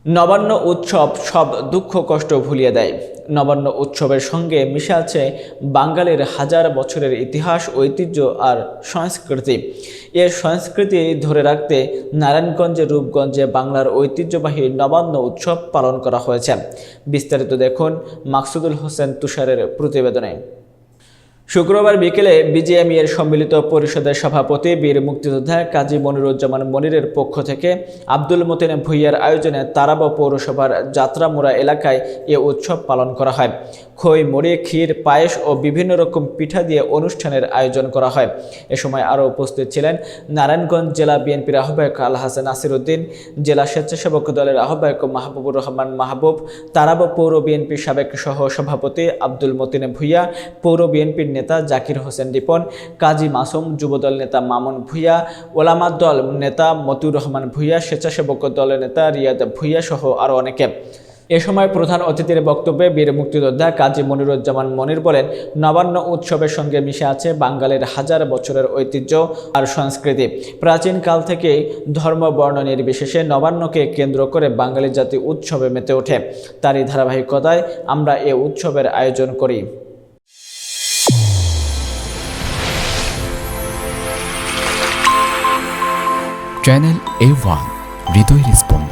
নবান্ন উৎসব সব দুঃখ কষ্ট ভুলিয়ে দেয়। নবান্ন উৎসবের সঙ্গে মিশে আছে বাঙালির হাজার বছরের ইতিহাস, ঐতিহ্য আর সংস্কৃতি। এর সংস্কৃতি ধরে রাখতে নারায়ণগঞ্জের রূপগঞ্জে বাংলার ঐতিহ্যবাহী নবান্ন উৎসব পালন করা হয়েছে। বিস্তারিত দেখুন মাকসুদুল হোসেন তুষারের প্রতিবেদনে। শুক্রবার বিকেলে বিজিএমইএর সম্মিলিত পরিষদের সভাপতি বীর মুক্তিযোদ্ধা কাজী মনিরুজ্জামান মনিরের পক্ষ থেকে আব্দুল মতিন ভূঁইয়ার আয়োজনে তারাব পৌরসভার যাত্রামুড়া এলাকায় এ উৎসব পালন করা হয়। খই, মুড়ি, ক্ষীর, পায়েস ও বিভিন্ন রকম পিঠা দিয়ে অনুষ্ঠানের আয়োজন করা হয়। এ সময় আরও উপস্থিত ছিলেন নারায়ণগঞ্জ জেলা বিএনপির আহ্বায়ক আলহাসান নাসিরউদ্দিন, জেলা স্বেচ্ছাসেবক দলের আহ্বায়ক মাহবুবুর রহমান মাহবুব, তারাব পৌর বিএনপির সাবেক সহ সভাপতি আব্দুল মতিন ভূঁইয়া, পৌর বিএনপির নেতা জাকির হোসেন রিপন, কাজী মাসুম, যুবদল নেতা মামুন ভূঁইয়া, ওলামা দল নেতা মতিউর রহমান ভূঁইয়া, স্বেচ্ছাসেবক দলের নেতা রিয়াদ ভূঁইয়া সহ আরও অনেকে। এ সময় প্রধান অতিথির বক্তব্যে বীর মুক্তিযোদ্ধা কাজী মনিরুজ্জামান মনির বলেন, নবান্ন উৎসবের সঙ্গে মিশে আছে বাঙালির হাজার বছরের ঐতিহ্য আর সংস্কৃতি। প্রাচীনকাল থেকেই ধর্ম বর্ণ নির্বিশেষে নবান্নকে কেন্দ্র করে বাঙালি জাতি উৎসবে মেতে ওঠে। তারই ধারাবাহিকতায় আমরা এ উৎসবের আয়োজন করি। চ্যানেল A1 হৃদয়ের স্পন্দন।